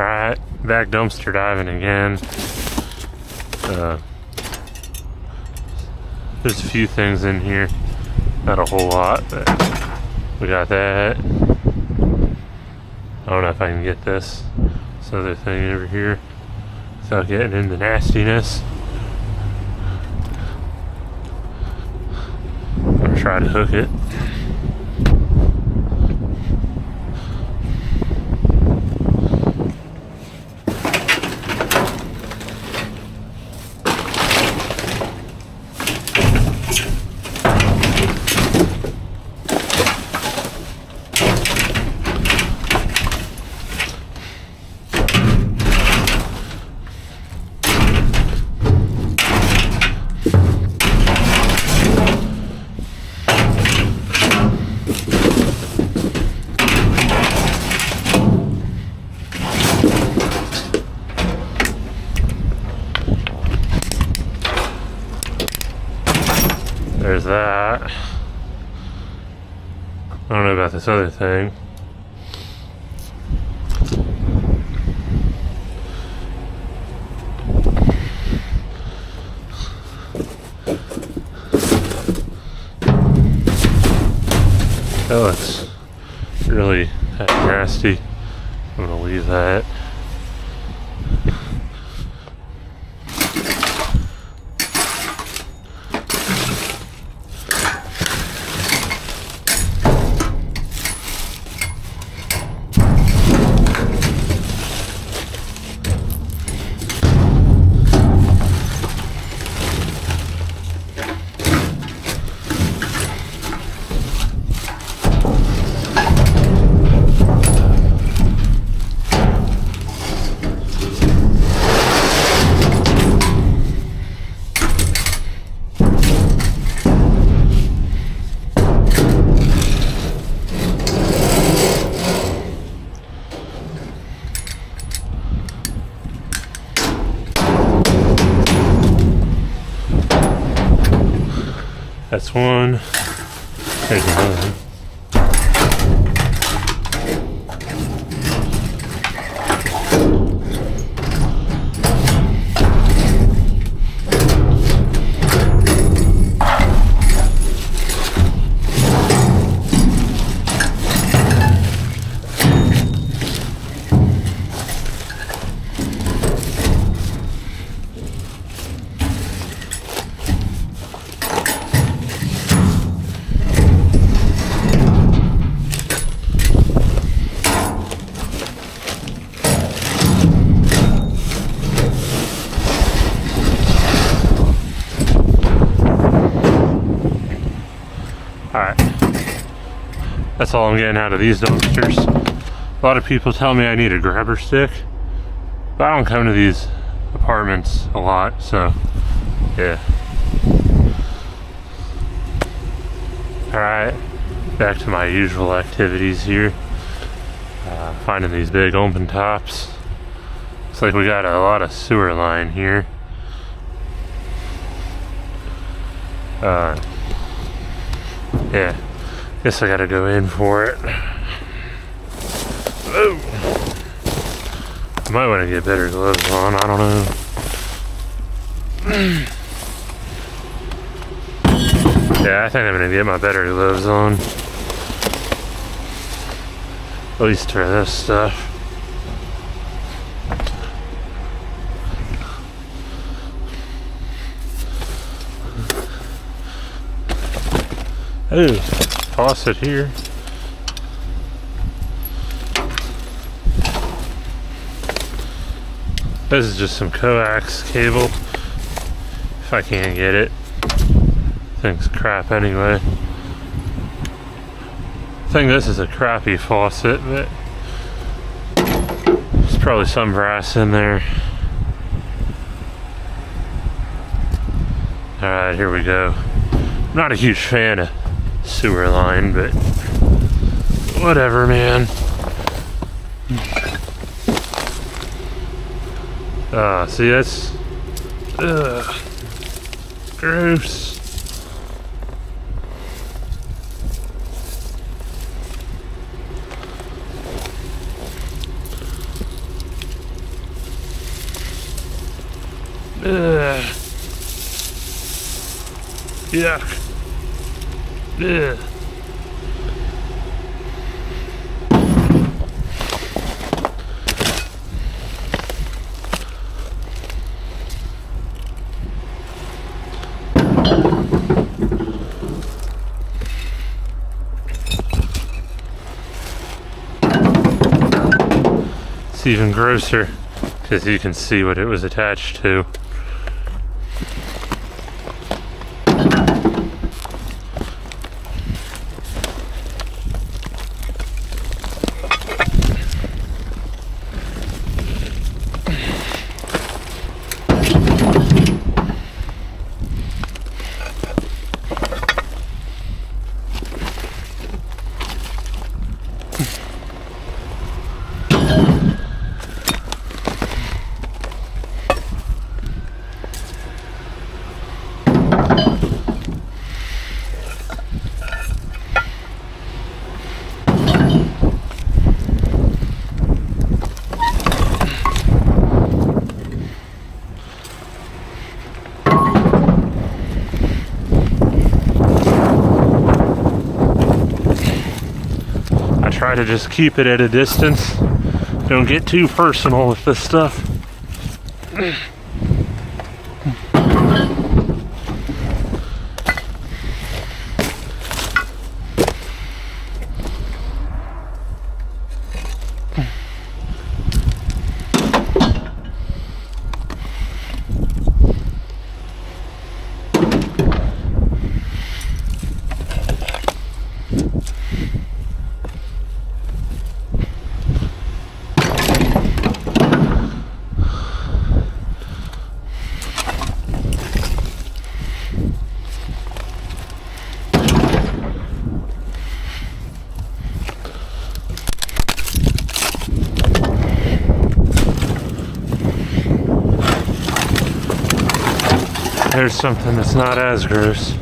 Alright, back dumpster diving again. There's a few things in here. Not a whole lot, but we got that. I don't know if I can get this other thing over here without getting into nastiness. I'm gonna try to hook it. There's that. I don't know about this other thing. That looks really nasty. I'm gonna leave that. That's one. There's another one. Alright, that's all I'm getting out of these dumpsters. A lot of people tell me I need a grabber stick, but I don't come to these apartments a lot, so yeah. Alright, back to my usual activities here. Finding these big open tops. Looks like we got a lot of sewer line here. Yeah, guess I gotta go in for it. Oh. I might want to get better gloves on, I don't know. Yeah, I think I'm gonna get my better gloves on. At least for this stuff. Oh, faucet here. This is just some coax cable. If I can't get it. Thing's crap anyway. I think this is a crappy faucet, but there's probably some brass in there. Alright, here we go. I'm not a huge fan of sewer line, but whatever, man. See, that's gross. Ugh. Yuck. Ugh. It's even grosser because you can see what it was attached to. Try to just keep it at a distance. Don't get too personal with this stuff. There's something that's not as gross.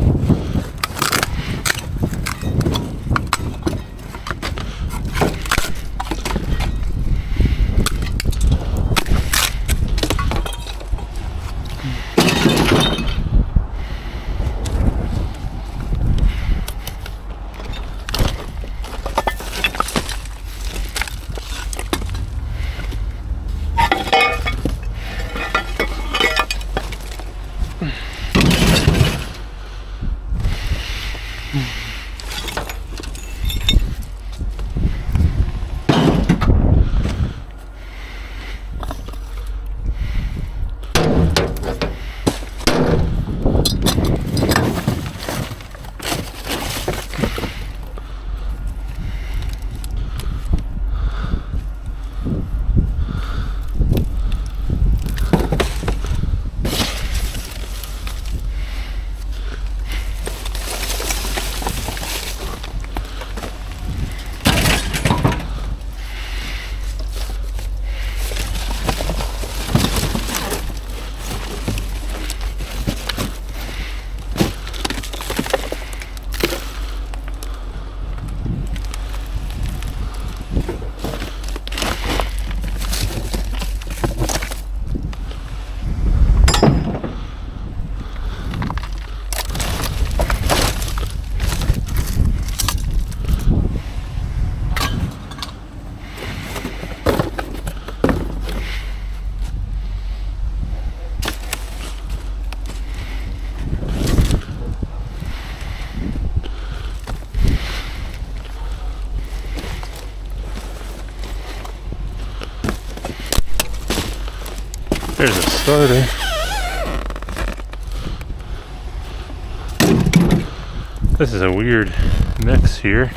There's a starter. This is a weird mix here.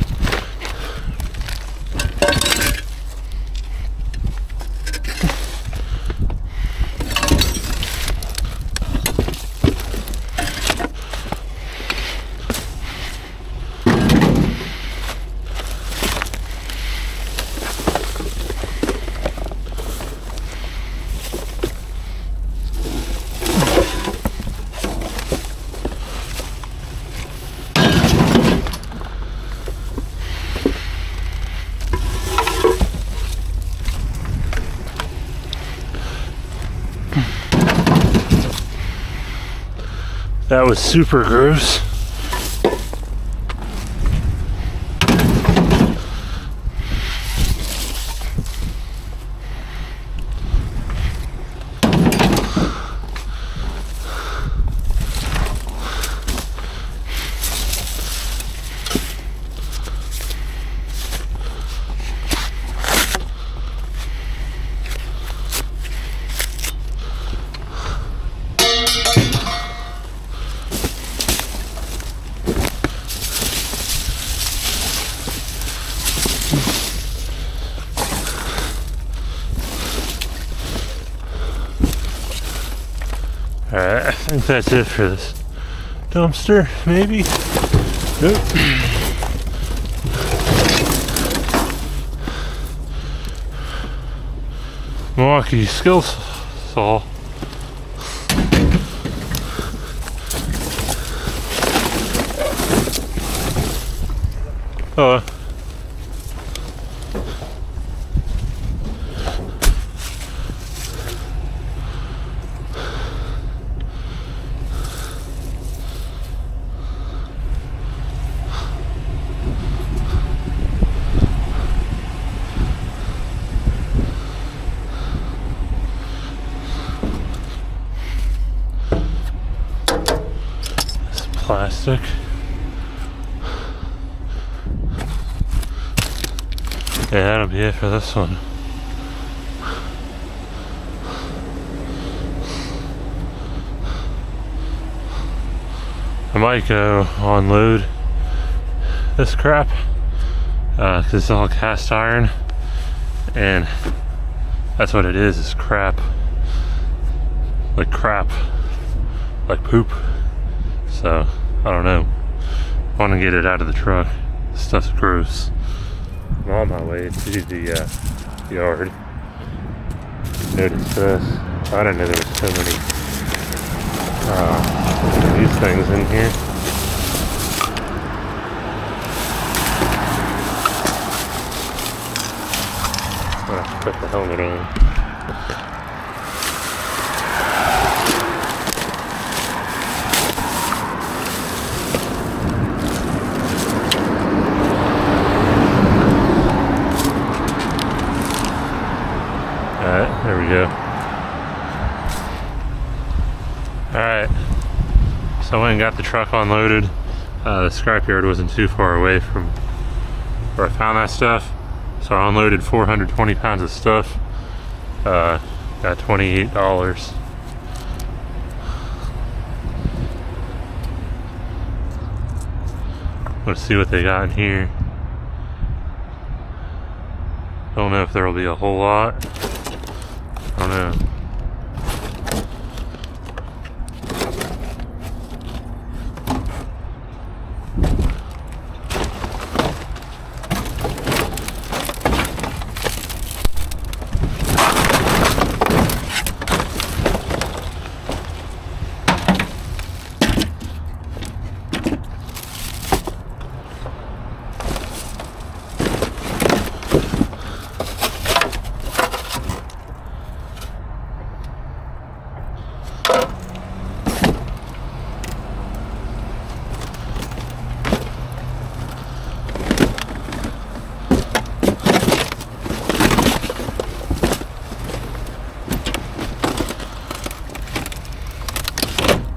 That was super gross. Alright, I think that's it for this dumpster, maybe? Nope. Milwaukee skill saw. Oh. Plastic. Yeah, that'll be it for this one. I might go unload this crap because it's all cast iron, and that's what it is crap. Like crap. Like poop. So, I don't know. I want to get it out of the truck. This stuff's gross. I'm on my way to the yard. Notice this. I didn't know there was so many these things in here. I'm gonna have to put the helmet on. Alright, there we go. Alright, so I went and got the truck unloaded. The scrapyard wasn't too far away from where I found that stuff. So I unloaded 420 pounds of stuff. Got $28. Let's see what they got in here. Don't know if there will be a whole lot. I don't know.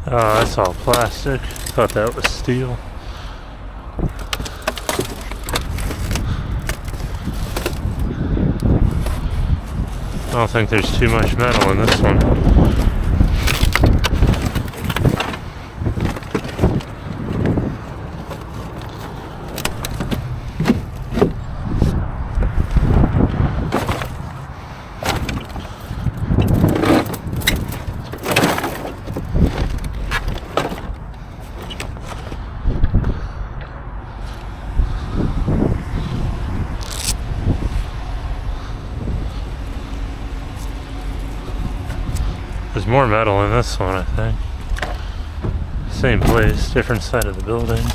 Oh, that's all plastic. Thought that was steel. I don't think there's too much metal in this one. There's more metal in this one, I think. Same place, different side of the building.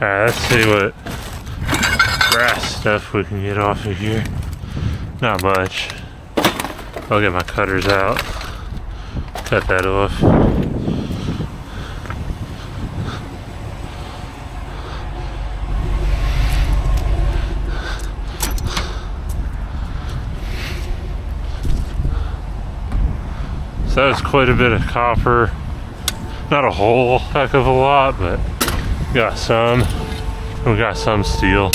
Alright, let's see what brass stuff we can get off of here. Not much. I'll get my cutters out. Cut that off. So that was quite a bit of copper. Not a whole heck of a lot, but got some. We got some steel.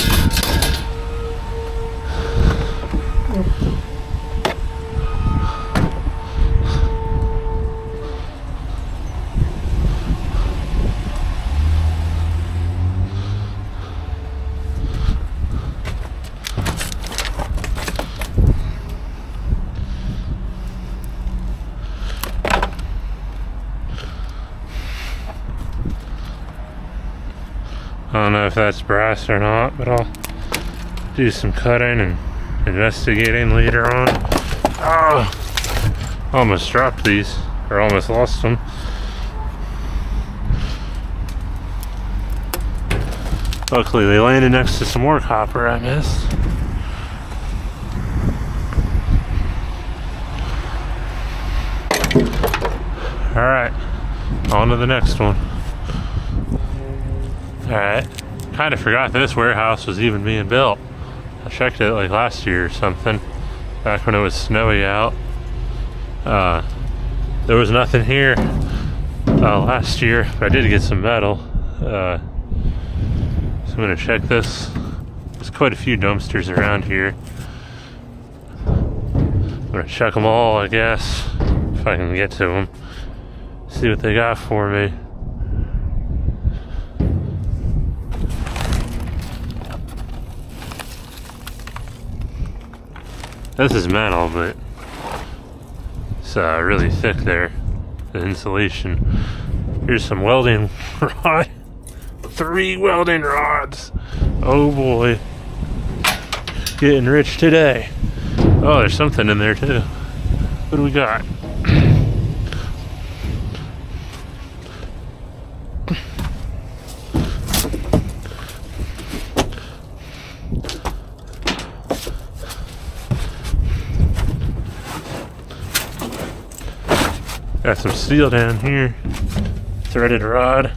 I don't know if that's brass or not, but I'll do some cutting and investigating later on. Oh, almost dropped these, or almost lost them. Luckily they landed next to some more copper I missed. Alright, on to the next one. Alright, kind of forgot this warehouse was even being built. I checked it like last year or something, back when it was snowy out. There was nothing here last year, but I did get some metal. So I'm gonna check this. There's quite a few dumpsters around here. I'm gonna check them all, I guess, if I can get to them. See what they got for me. This is metal, but it's really thick there, the insulation. Here's some welding rod. 3 welding rods. Oh boy. Getting rich today. Oh, there's something in there too. What do we got? Got some steel down here. Threaded rod.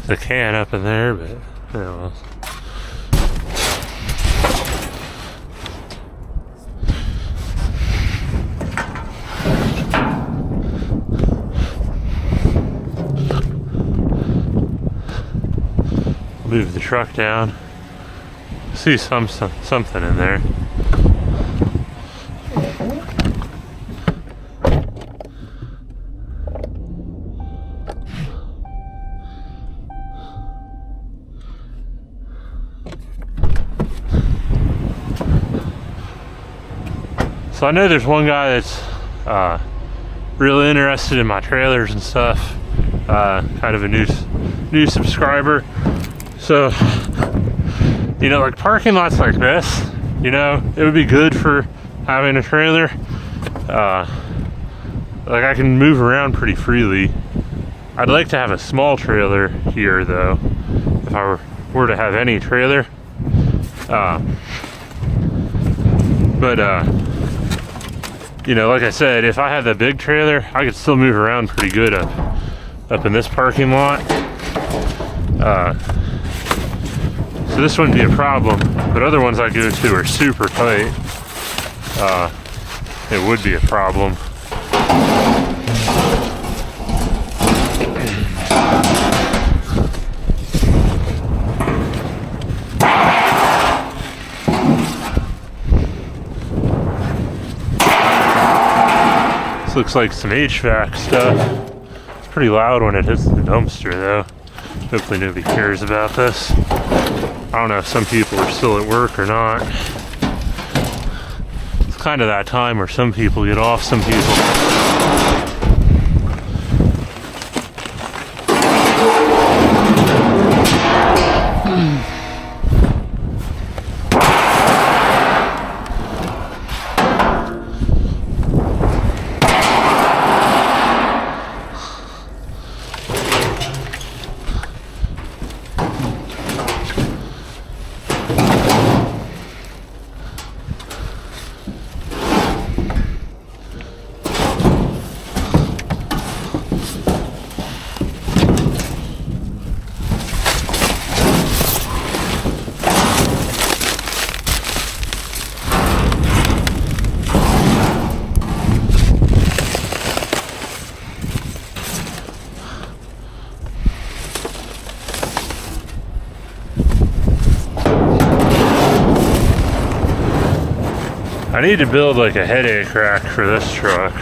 The can up in there, but oh well. Move the truck down. See something in there. So I know there's one guy that's really interested in my trailers and stuff. Kind of a new subscriber. So, you know, like parking lots like this, you know, it would be good for having a trailer. Like I can move around pretty freely. I'd like to have a small trailer here though, if I were to have any trailer. You know, like I said, if I had the big trailer, I could still move around pretty good up in this parking lot. So this wouldn't be a problem, but other ones I go to are super tight. It would be a problem. This looks like some HVAC stuff. pretty loud when it hits the dumpster though. Hopefully nobody cares about this. I don't know if some people are still at work or not. It's kind of that time where some people get off, some people. I need to build like a headache rack for this truck.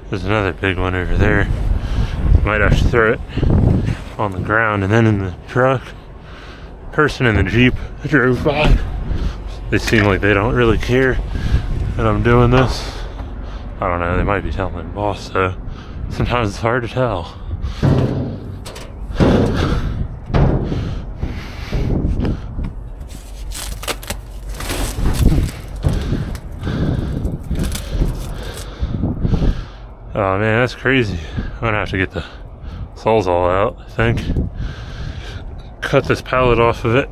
There's another big one over there. Might have to throw it on the ground and then in the truck. Person in the Jeep drove by. They seem like they don't really care that I'm doing this. I don't know, they might be telling their boss though. Sometimes it's hard to tell. Oh man, that's crazy. I'm gonna have to get the Sawzall out, I think. Cut this pallet off of it.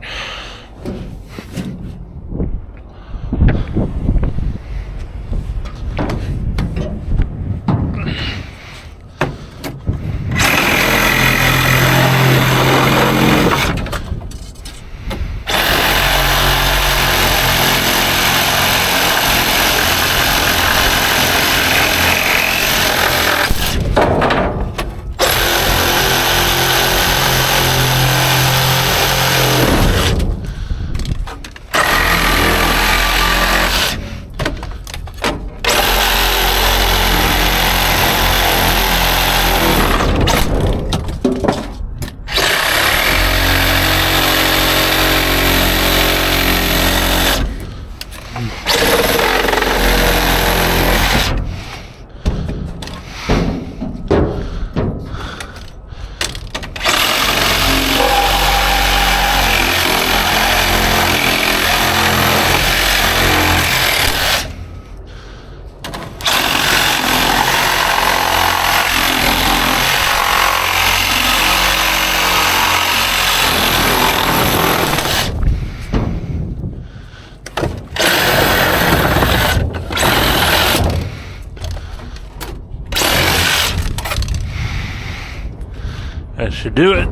That should do it.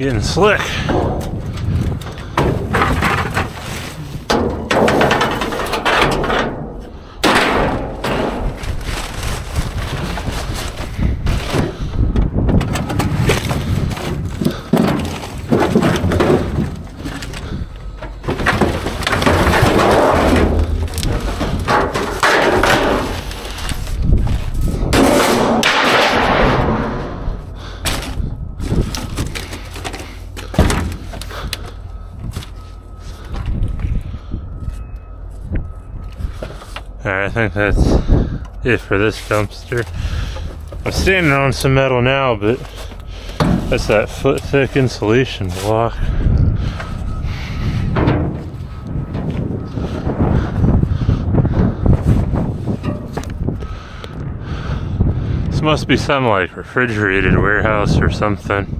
getting slick. Alright, I think that's it for this dumpster. I'm standing on some metal now, but that's that foot thick insulation block. This must be some like refrigerated warehouse or something.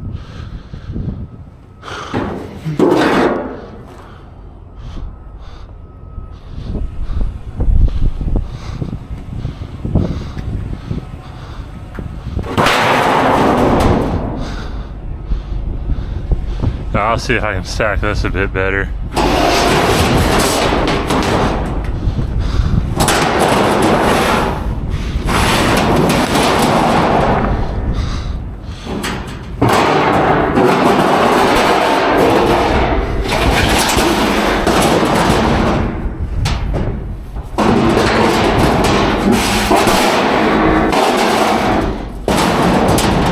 I'll see if I can stack this a bit better.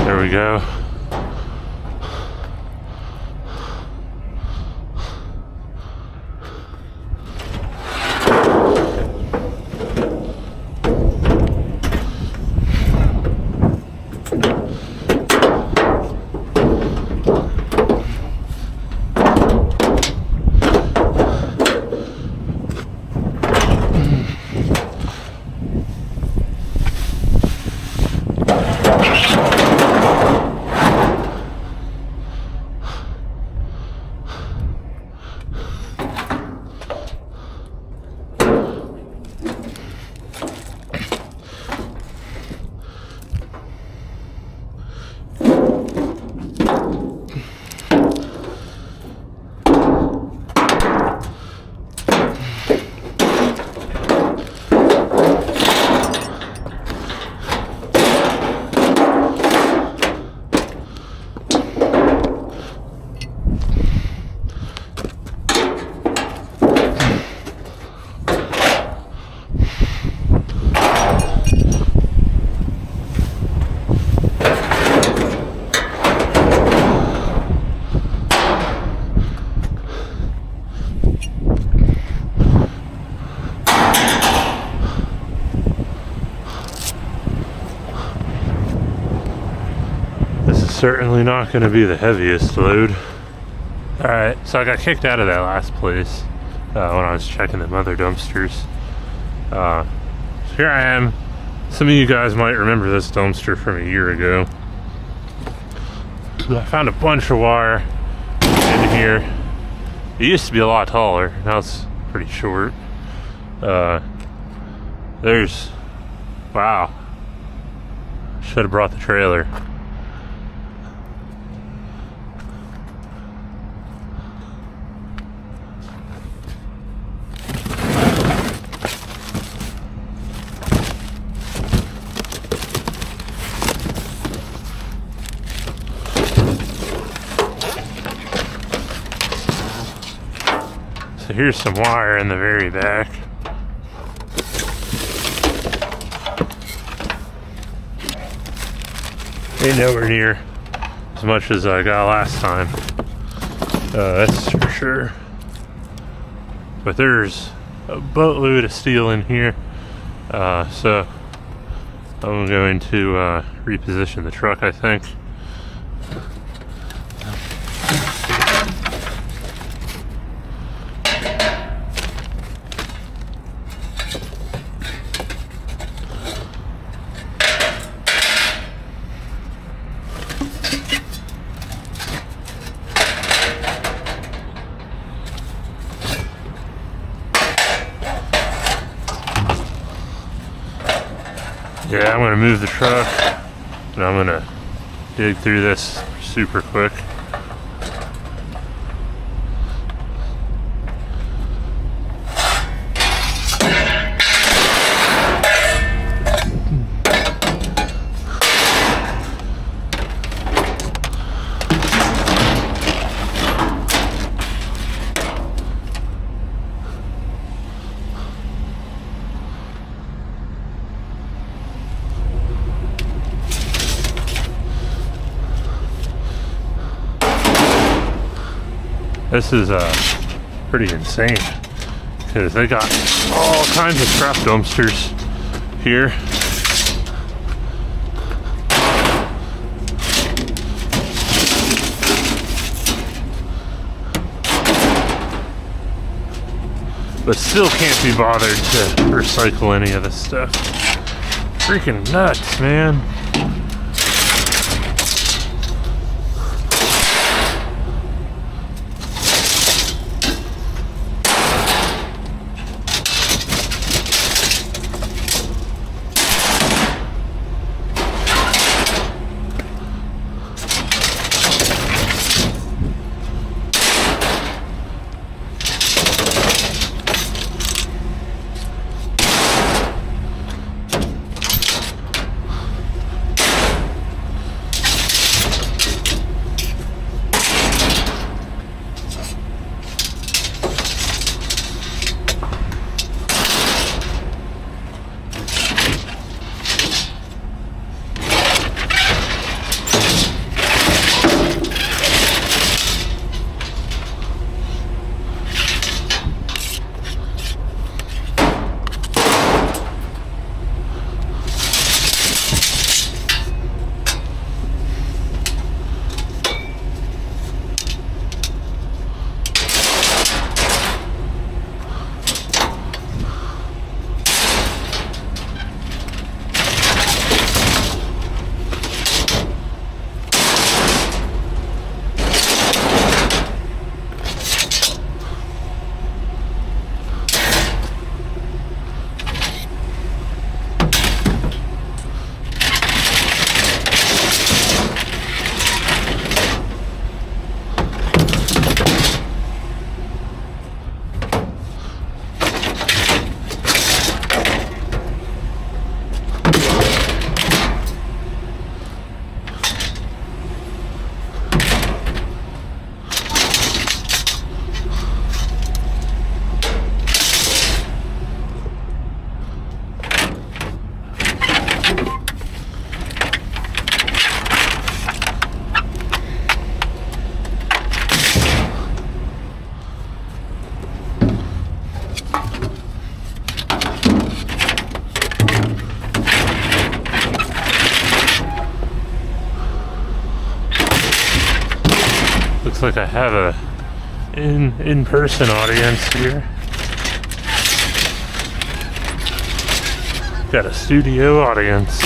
There we go. Certainly not going to be the heaviest load. Alright, so I got kicked out of that last place when I was checking them other dumpsters. So here I am. Some of you guys might remember this dumpster from a year ago. I found a bunch of wire in here. It used to be a lot taller, now it's pretty short. There's, wow, should have brought the trailer. So here's some wire in the very back. Ain't nowhere near as much as I got last time. That's for sure. But there's a boatload of steel in here. So I'm going to reposition the truck, I think. Yeah, I'm gonna move the truck and I'm gonna dig through this super quick. This is pretty insane because they got all kinds of scrap dumpsters here. But still can't be bothered to recycle any of this stuff. Freaking nuts, man. Looks like I have a in-person audience here. Got a studio audience.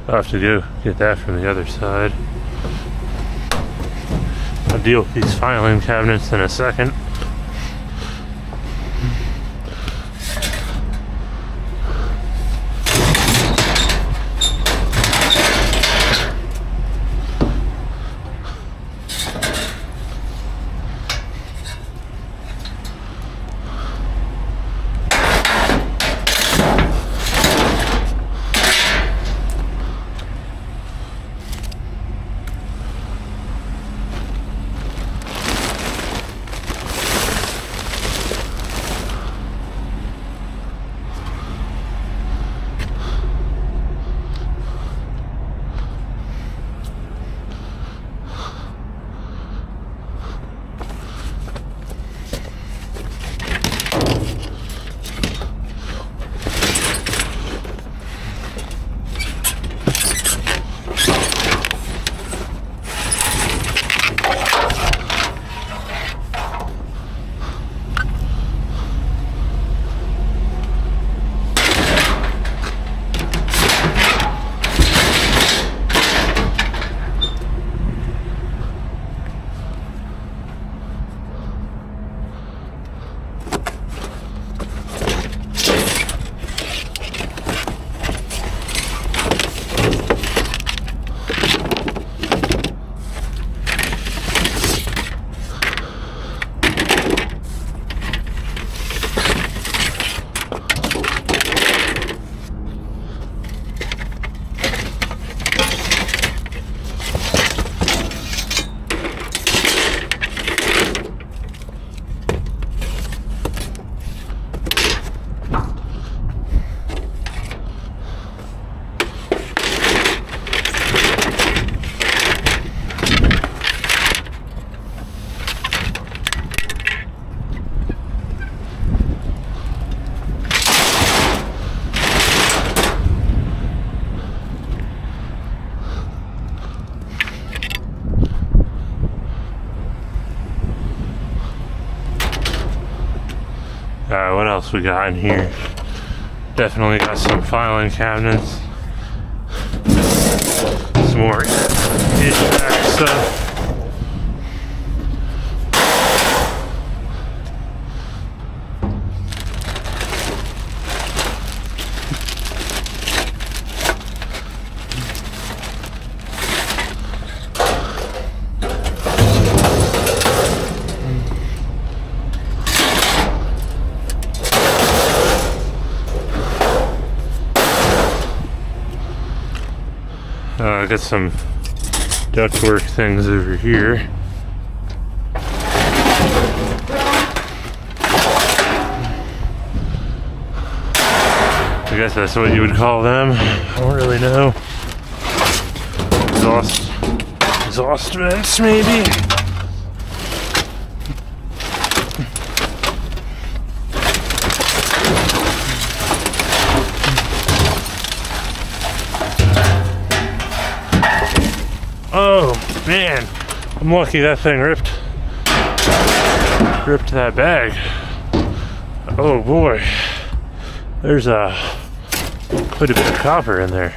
I'll have to go get that from the other side. I'll deal with these filing cabinets in a second. What else we got in here? Definitely got some filing cabinets. Some more HVAC stuff. I got some ductwork things over here. I guess that's what you would call them. I don't really know. Exhaust vents, maybe? Oh man, I'm lucky that thing ripped that bag. Oh boy, there's quite a bit of copper in there.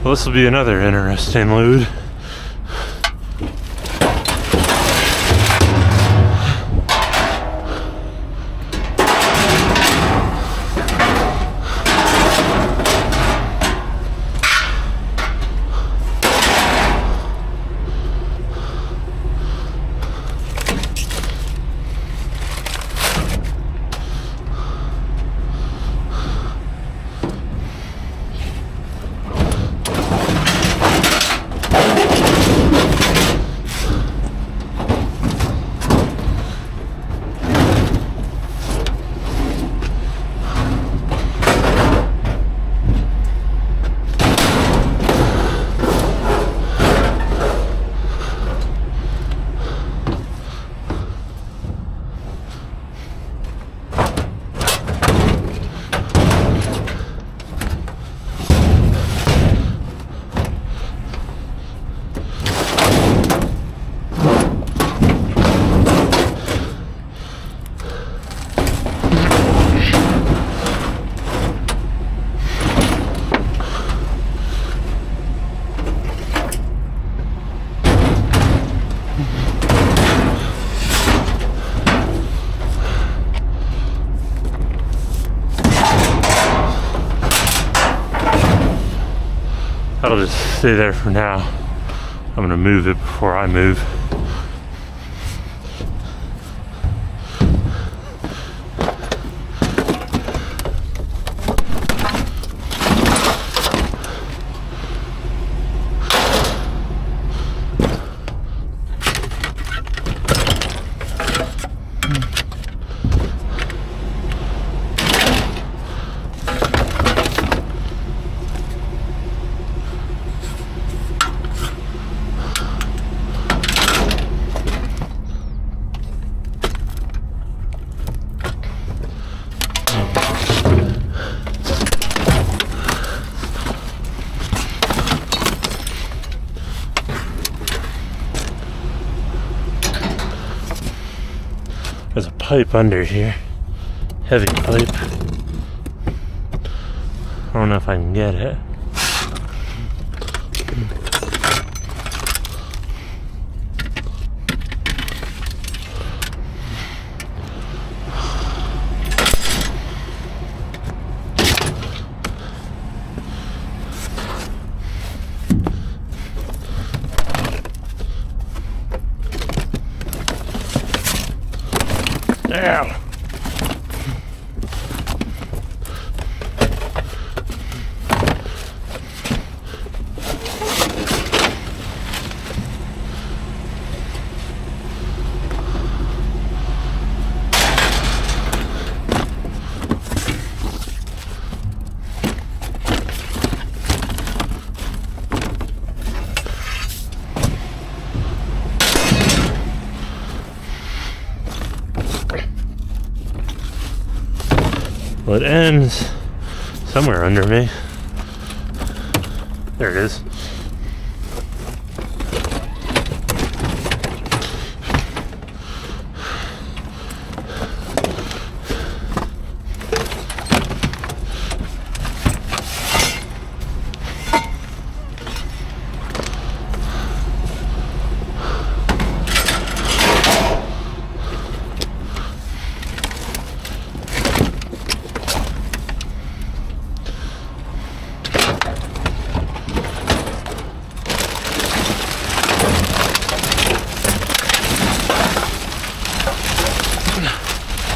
Well, this will be another interesting load. That'll just stay there for now. I'm gonna move it before I move. There's a pipe under here. Heavy pipe. I don't know if I can get it. Ow. Well, it ends somewhere under me. There it is.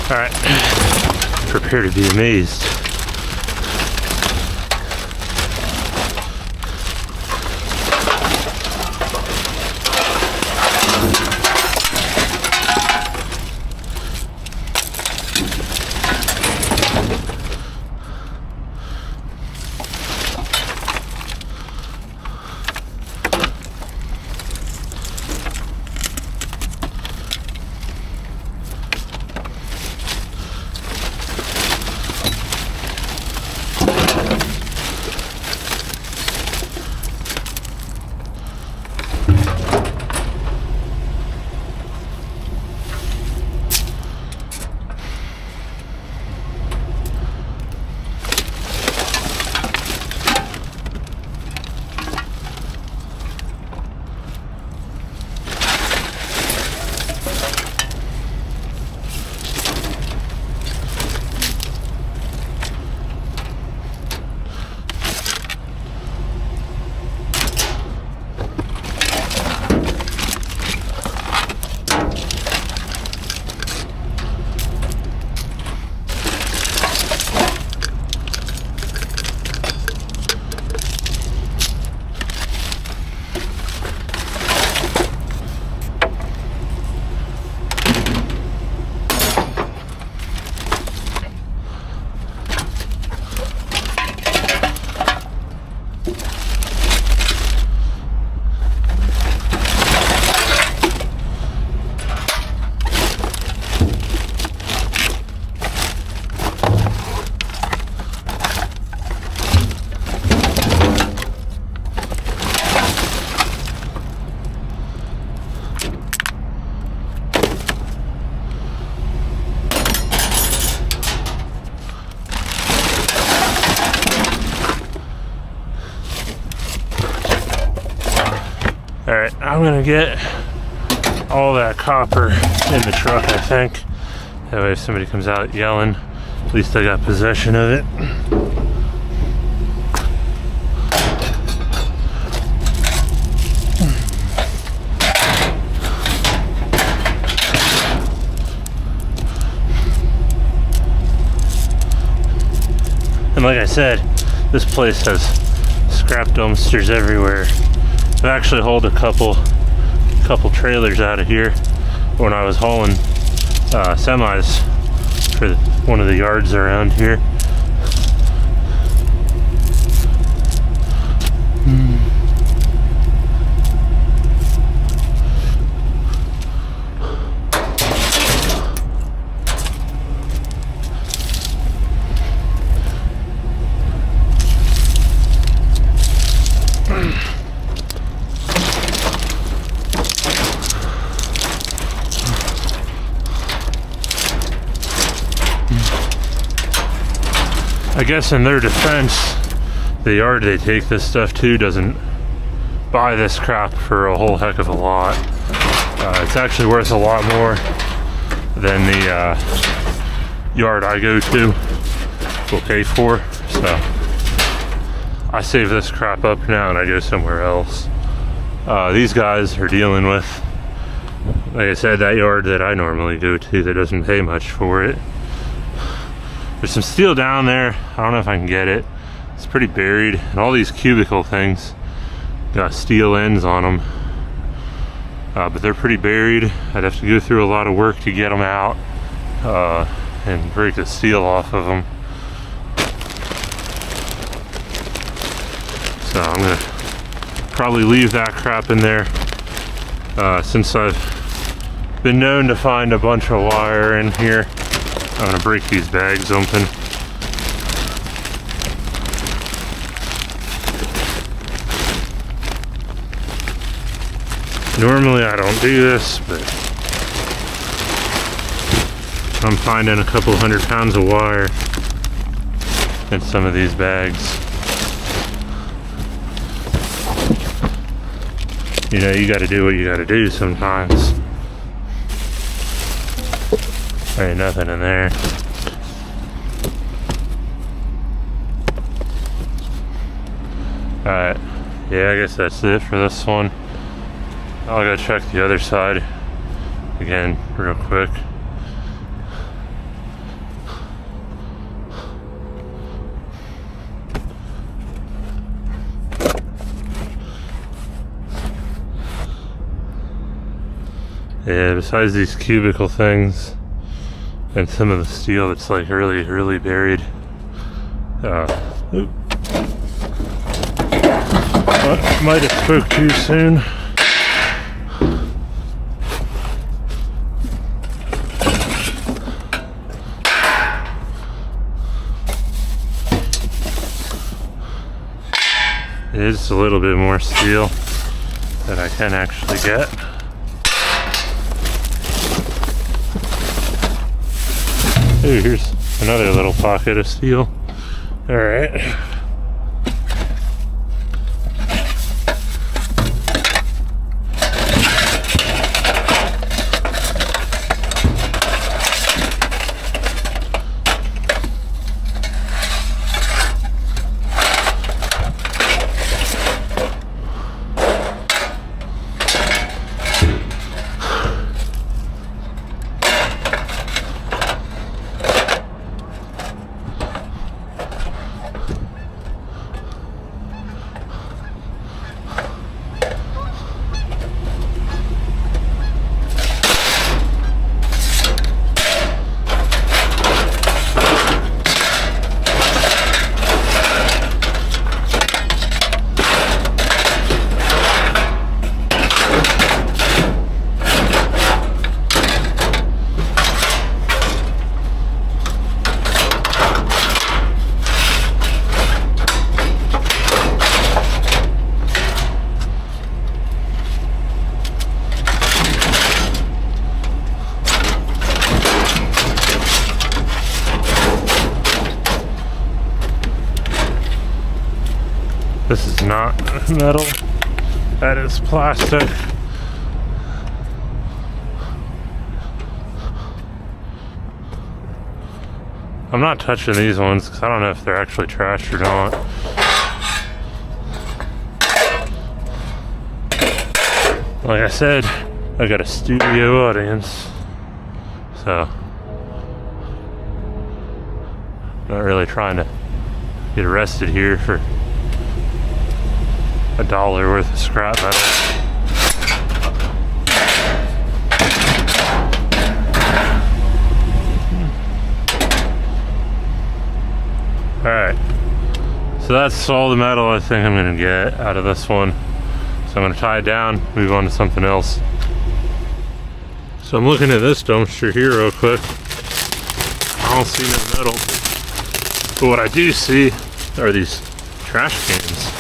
All right, prepare to be amazed. Alright, I'm gonna get all that copper in the truck, I think. That way if somebody comes out yelling, at least I got possession of it. And like I said, this place has scrap dumpsters everywhere. I've actually hauled a couple trailers out of here when I was hauling semis for one of the yards around here. I guess in their defense, the yard they take this stuff to doesn't buy this crap for a whole heck of a lot. It's actually worth a lot more than the yard I go to will pay for. So I save this crap up now and I go somewhere else. These guys are dealing with, like I said, that yard that I normally go to that doesn't pay much for it. There's some steel down there. I don't know if I can get it. It's pretty buried, and all these cubicle things got steel ends on them, but they're pretty buried. I'd have to go through a lot of work to get them out and break the steel off of them. So I'm gonna probably leave that crap in there, since I've been known to find a bunch of wire in here. I'm gonna break these bags open. Normally I don't do this, but I'm finding a couple 100 pounds of wire in some of these bags. You know, you gotta do what you gotta do sometimes. There ain't nothing in there. Alright, yeah, I guess that's it for this one. I'll go check the other side again real quick. Yeah, besides these cubicle things and some of the steel that's like really buried. Might have spoke too soon. It is a little bit more steel that I can actually get. Ooh, here's another little pocket of steel. All right. This is not metal, that is plastic. I'm not touching these ones because I don't know if they're actually trashed or not. Like I said, I got a studio audience, so not really trying to get arrested here for $1 worth of scrap metal. Alright, so that's all the metal I think I'm gonna get out of this one. So I'm gonna tie it down, move on to something else. So I'm looking at this dumpster here real quick. I don't see no metal. But what I do see are these trash cans.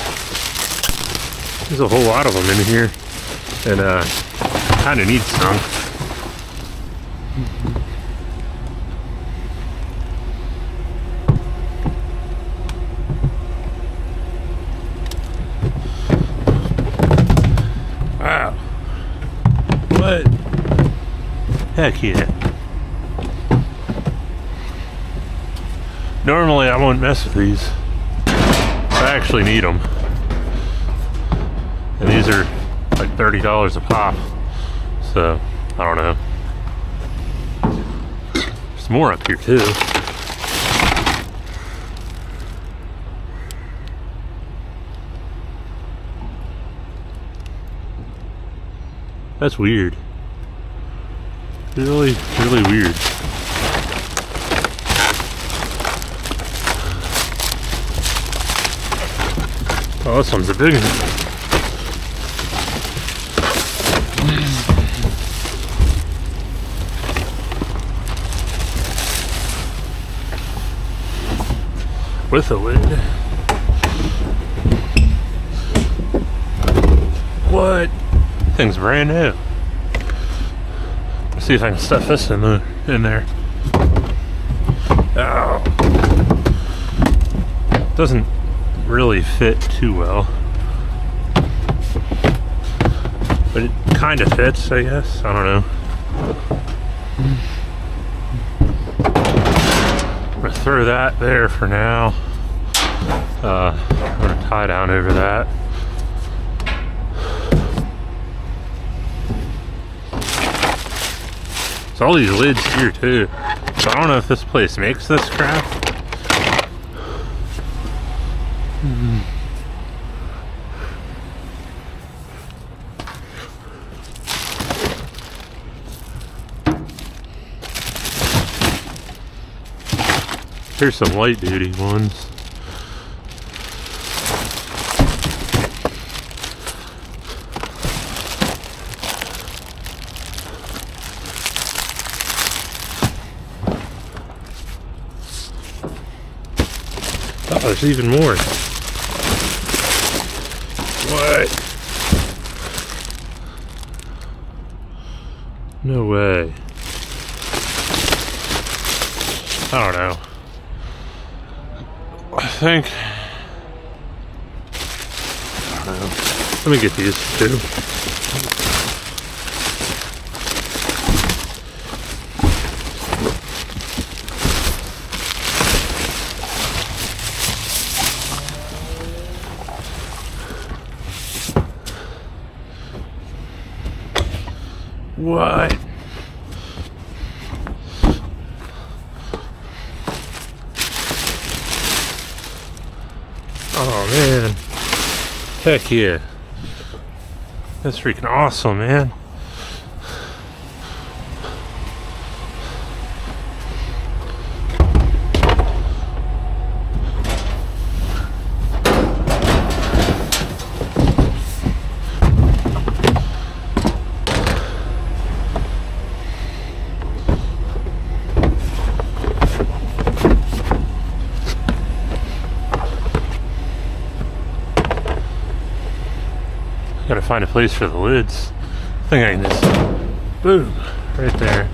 There's a whole lot of them in here. And kind of need some. Wow. What? Heck yeah. Normally I won't mess with these. I actually need them. And these are like $30 a pop. So, I don't know. There's more up here too. That's weird. Really, really weird. Oh, this one's a big one. With a lid. What? Thing's brand new. Let's see if I can stuff this in there. Oh. Doesn't really fit too well. But it kind of fits, I guess. I don't know. I'm gonna throw that there for now. I'm gonna tie down over that. There's all these lids here too. So I don't know if this place makes this crap. Here's some light duty ones. Oh, there's even more. What? No way. I don't know. I think, I don't know. Let me get these too. What? Oh man, heck yeah, that's freaking awesome, man. Gotta find a place for the lids. I think I can just, boom, right there.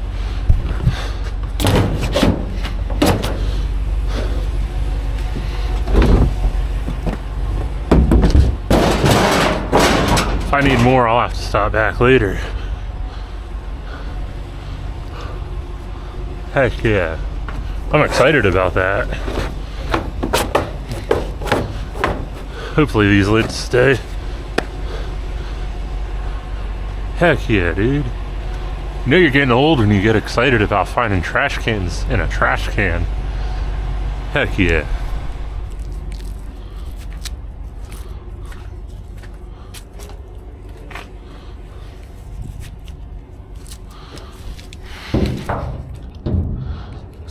If I need more, I'll have to stop back later. Heck yeah. I'm excited about that. Hopefully these lids stay. Heck yeah, dude. You know you're getting old when you get excited about finding trash cans in a trash can. Heck yeah.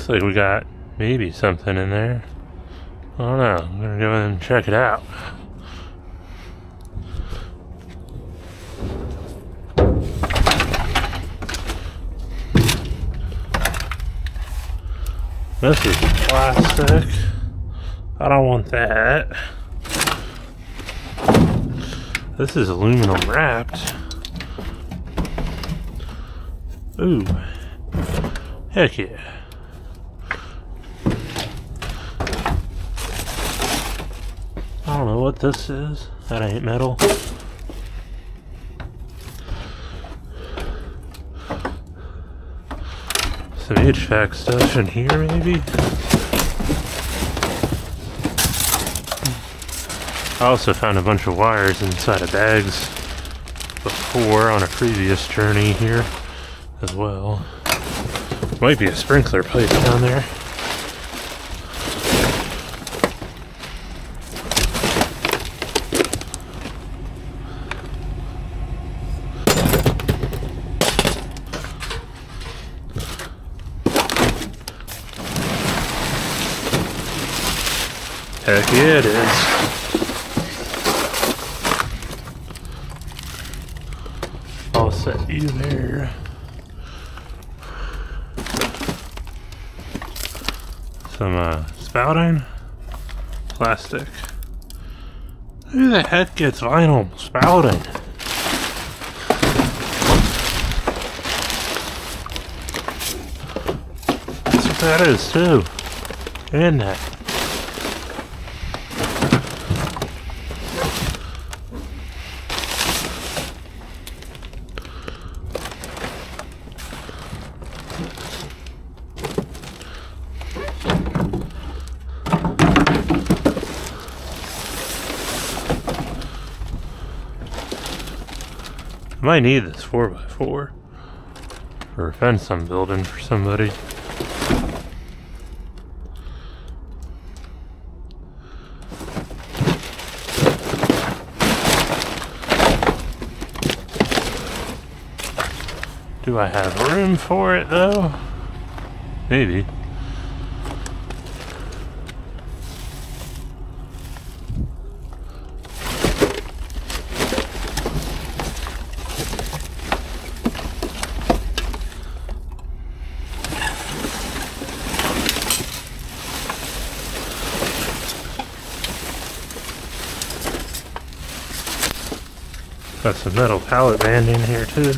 Looks like we got maybe something in there. I don't know. I'm gonna go in and check it out. This is plastic. I don't want that. This is aluminum wrapped. Ooh. Heck yeah. I don't know what this is. That ain't metal. Some HVAC stuff in here, maybe? I also found a bunch of wires inside of bags before on a previous journey here as well. Might be a sprinkler pipe down there. Heck yeah, it is. I'll set you there. Some spouting. Plastic. Who the heck gets vinyl spouting? That's what that is too. And that. I might need this 4x4 for a fence I'm building for somebody. Do I have room for it though? Maybe. Got some metal pallet banding here too.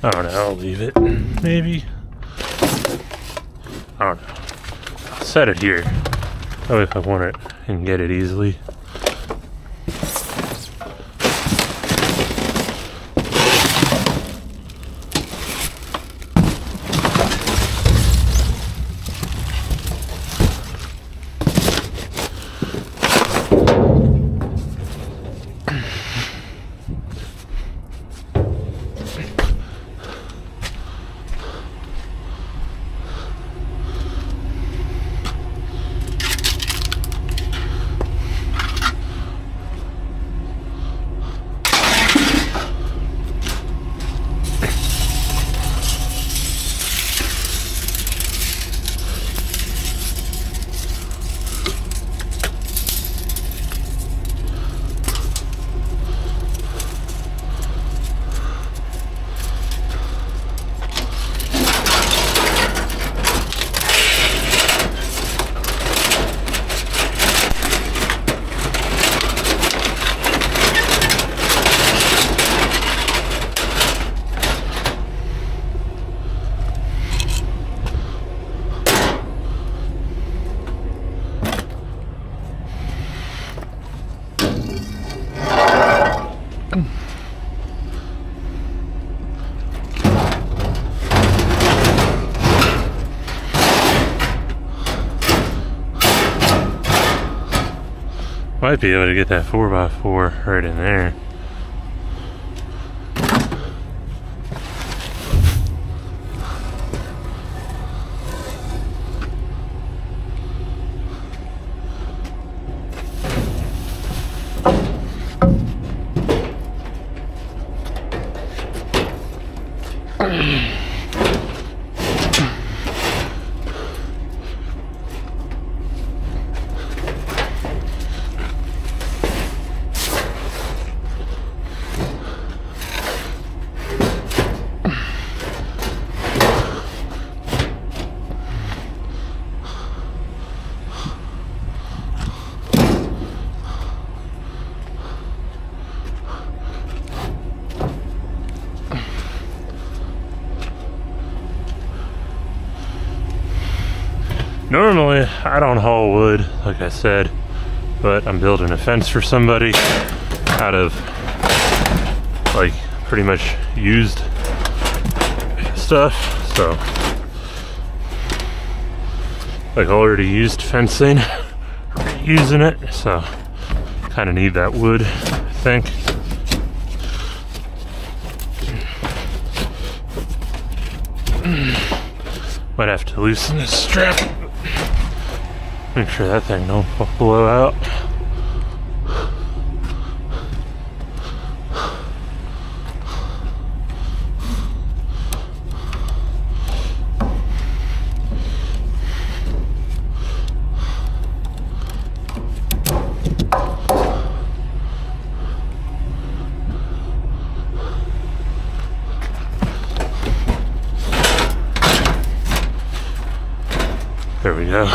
I don't know, I'll leave it. Maybe. I don't know. I'll set it here. That way if I want it, I can get it easily. Might be able to get that 4x4 right in there. Normally, I don't haul wood, like I said, but I'm building a fence for somebody out of, like, pretty much used stuff, so, like, already used fencing, using it, so, kind of need that wood, I think. Might have to loosen this strap. Make sure that thing don't blow out. There we go.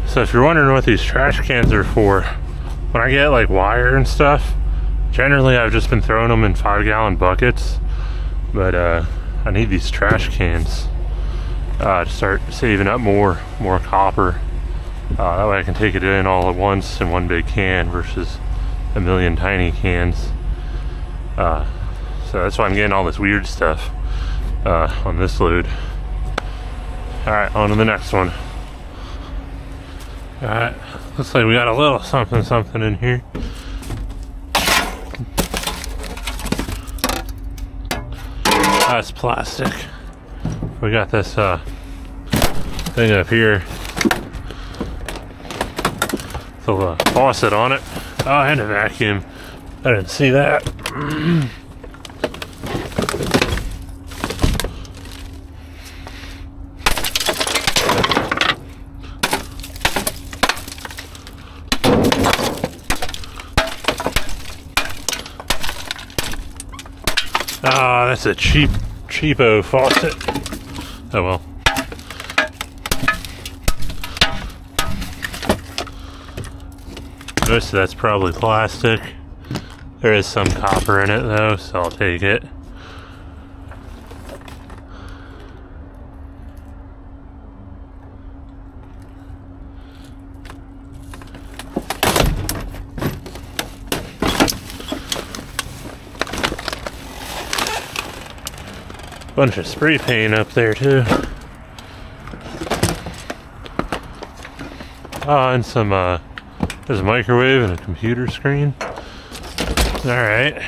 So if you're wondering what these trash cans are for, when I get like wire and stuff, generally I've just been throwing them in 5-gallon buckets, but I need these trash cans to start saving up more copper. That way I can take it in all at once in one big can versus a million tiny cans. So that's why I'm getting all this weird stuff on this load. Alright, on to the next one. Alright, looks like we got a little something in here. That's plastic. We got this thing up here. The faucet on it. Oh, and a vacuum. I didn't see that. Ah, that's a cheapo faucet. Oh well. Most of that's probably plastic. There is some copper in it though, so I'll take it. Bunch of spray paint up there too. Oh, and some there's a microwave and a computer screen. Alright.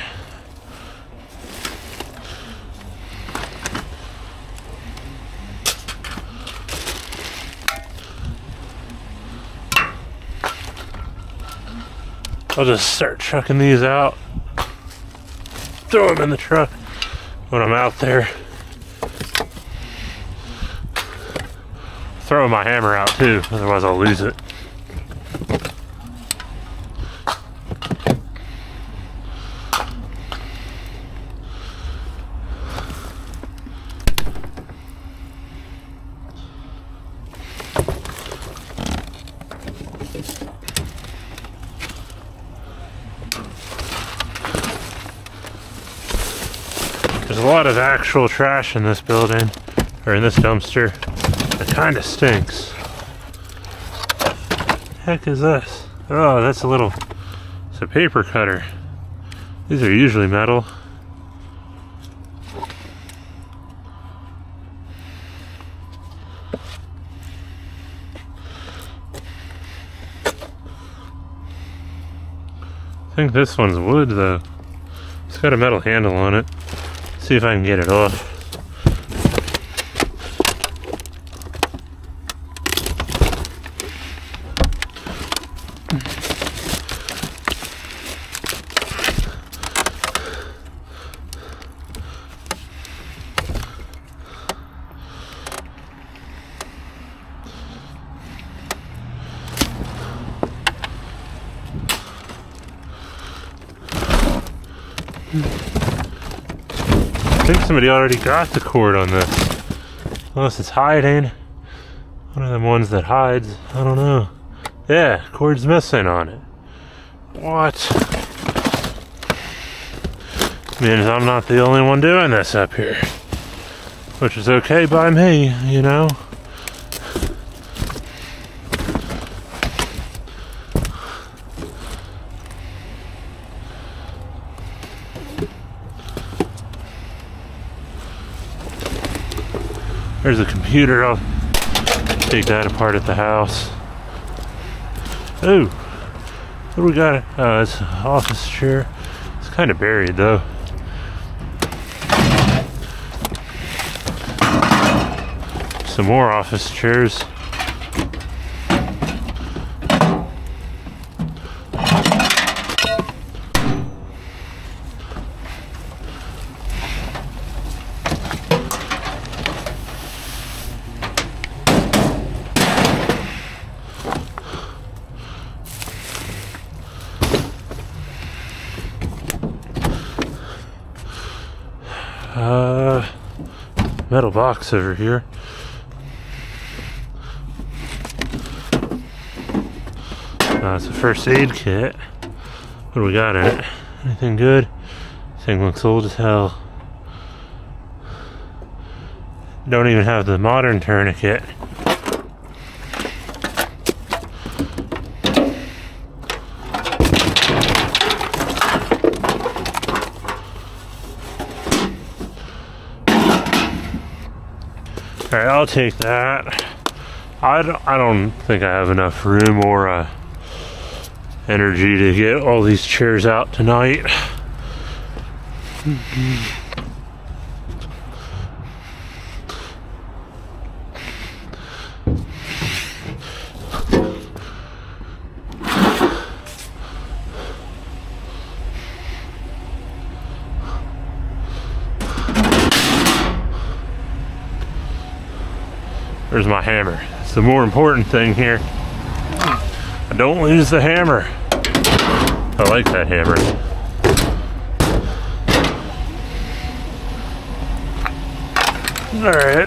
I'll just start chucking these out. Throw them in the truck when I'm out there. Throw my hammer out too, otherwise I'll lose it. There's a lot of actual trash in this building, or in this dumpster. It kind of stinks. Heck is this? Oh, that's a little It's a paper cutter. These are usually metal. I think this one's wood though. It's got a metal handle on it. See if I can get it off. I think somebody already got the cord on this. Unless it's hiding. One of them ones that hides. I don't know. Yeah, cord's missing on it. What? Means I'm not the only one doing this up here. Which is okay by me, you know? There's a computer. I'll take that apart at the house. Oh, what do we got? Oh, it's an office chair. It's kind of buried though. Some more office chairs. Metal box over here. It's a first aid kit. What do we got in it? Anything good? Thing looks old as hell. Don't even have the modern tourniquet. Alright, I'll take that. I don't think I have enough room or energy to get all these chairs out tonight. There's my hammer. It's the more important thing here. I don't lose the hammer. I like that hammer. All right.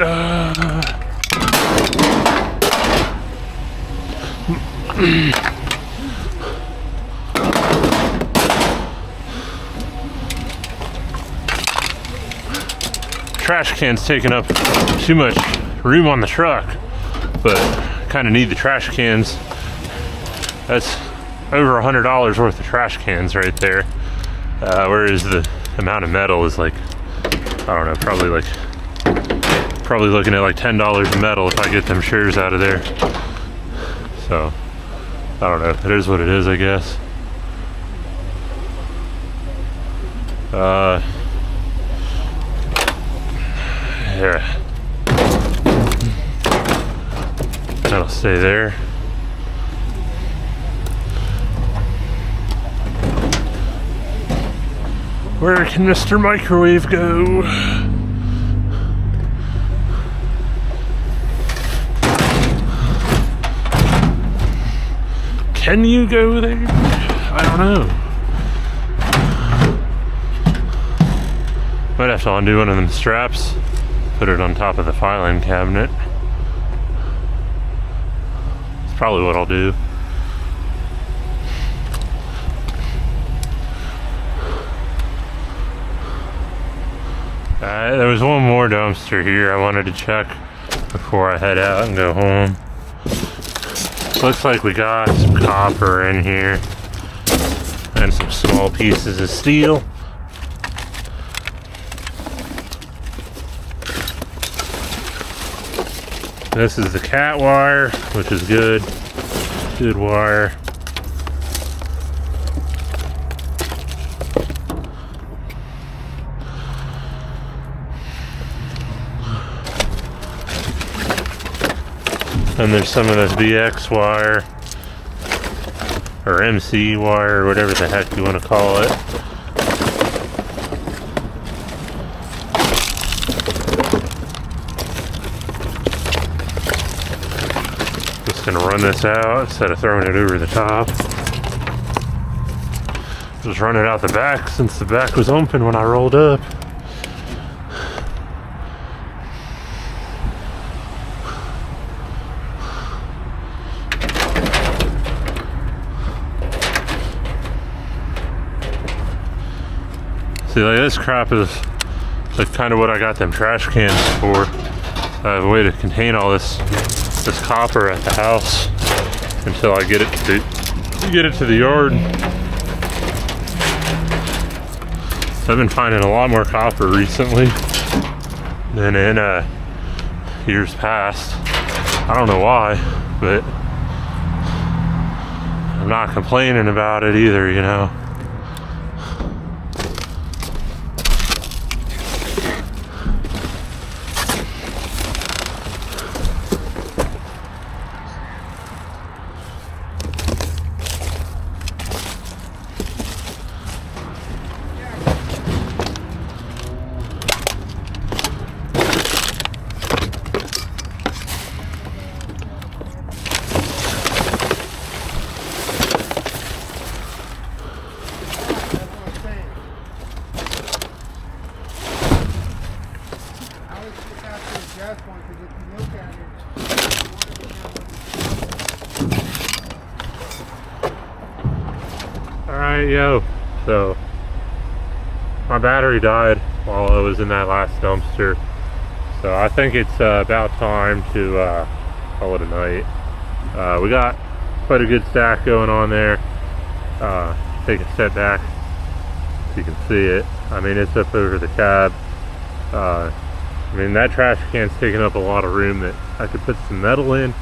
Trash can's taking up too much room on the truck, but kind of need the trash cans. That's over $100 worth of trash cans right there, whereas the amount of metal is like, I don't know, probably looking at like $10 of metal if I get them shears out of there. So I don't know, it is what it is, I guess. Yeah, that'll stay there. Where can Mr. Microwave go? Can you go there? I don't know. Might have to undo one of them straps, put it on top of the filing cabinet. That's probably what I'll do. There was one more dumpster here I wanted to check before I head out and go home. Looks like we got some copper in here. And some small pieces of steel. This is the cat wire, which is good. Good wire. And there's some of this BX wire, or MC wire, or whatever the heck you want to call it. Just gonna run this out instead of throwing it over the top. Just run it out the back since the back was open when I rolled up. See, like this crap is like kind of what I got them trash cans for. I have a way to contain all this copper at the house until I get it to the yard. So I've been finding a lot more copper recently than in years past. I don't know why, but I'm not complaining about it either, you know. Alright, yo, so my battery died while I was in that last dumpster, so I think it's about time to call it a night. We got quite a good stack going on there. Take a step back so you can see it. I mean, it's up over the cab. I mean, that trash can's taking up a lot of room that I could put some metal in,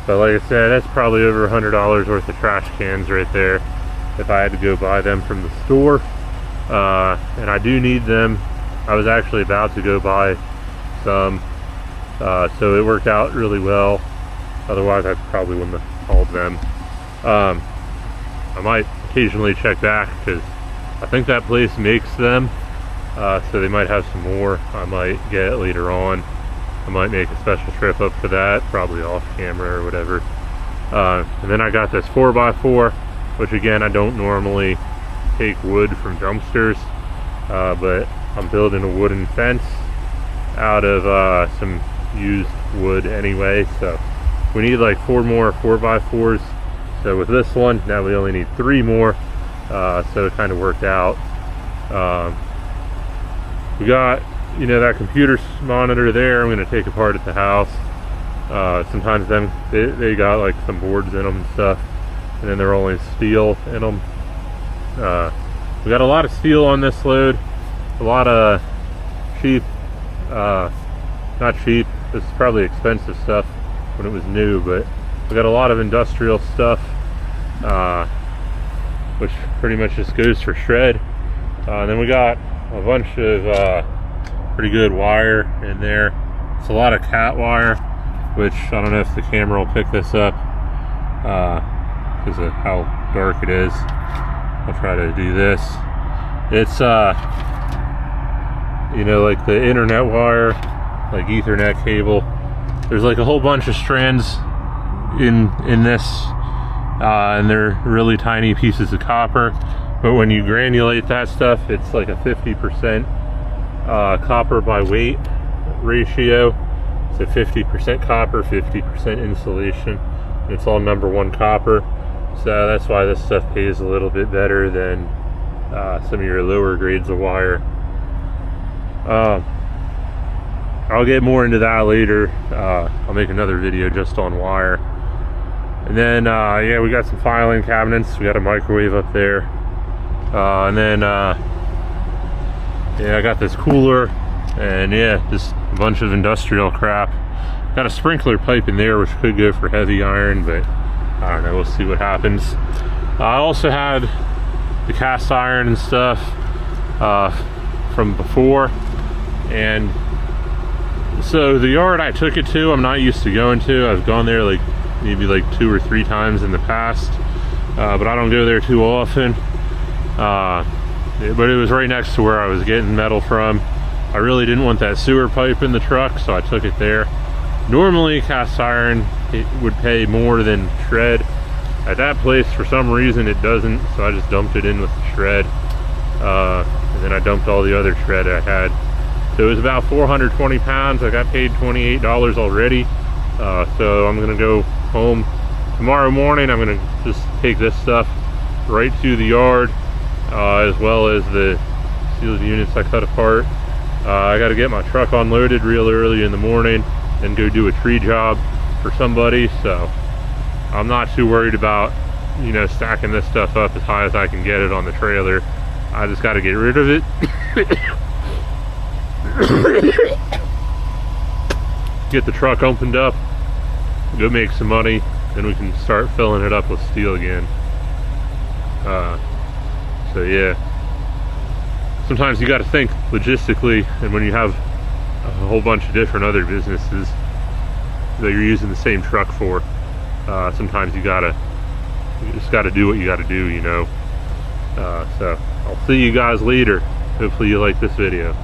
but like I said, that's probably over $100 worth of trash cans right there if I had to go buy them from the store. And I do need them. I was actually about to go buy some, so it worked out really well. Otherwise I probably wouldn't have hauled them. I might occasionally check back because I think that place makes them, so they might have some more I might get later on. I might make a special trip up for that, probably off camera or whatever. And then I got this 4x4, which again, I don't normally take wood from dumpsters, but I'm building a wooden fence out of some used wood anyway, so we need like 4 more 4x4s. So with this one, now we only need 3 more, so it kind of worked out. We got, you know, that computer monitor there I'm going to take apart at the house. Sometimes they got like some boards in them and stuff, and then they're only steel in them. We got a lot of steel on this load, a lot of cheap, not cheap, this is probably expensive stuff when it was new, but we got a lot of industrial stuff, which pretty much just goes for shred. And then we got a bunch of pretty good wire in there. It's a lot of cat wire, which I don't know if the camera will pick this up because of how dark it is. I'll try to do this. It's you know, like the internet wire, like Ethernet cable. There's like a whole bunch of strands in this, and they're really tiny pieces of copper. But when you granulate that stuff, it's like a 50% copper by weight ratio. So 50% copper, 50% insulation. And it's all #1 copper. So that's why this stuff pays a little bit better than some of your lower grades of wire. I'll get more into that later. I'll make another video just on wire. And then, yeah, we got some filing cabinets. We got a microwave up there. And then yeah, I got this cooler, and yeah, just a bunch of industrial crap. Got a sprinkler pipe in there which could go for heavy iron, but I don't know, we'll see what happens. I also had the cast iron and stuff from before, and so the yard I took it to, I'm not used to going to. I've gone there like maybe like 2 or 3 times in the past, but I don't go there too often. But it was right next to where I was getting metal from. I really didn't want that sewer pipe in the truck, so I took it there. Normally cast iron, it would pay more than shred. At that place, for some reason, it doesn't, so I just dumped it in with the shred. And then I dumped all the other shred I had. So it was about 420 pounds. I got paid $28 already. So I'm gonna go home tomorrow morning. I'm gonna just take this stuff right to the yard, as well as the sealed units I cut apart. I gotta get my truck unloaded real early in the morning and go do a tree job for somebody. So I'm not too worried about, you know, stacking this stuff up as high as I can get it on the trailer. I just gotta get rid of it. Get the truck opened up, go make some money, then we can start filling it up with steel again. So yeah, sometimes you got to think logistically, and when you have a whole bunch of different other businesses that you're using the same truck for, sometimes you just gotta do what you gotta do, you know. So I'll see you guys later. Hopefully you like this video.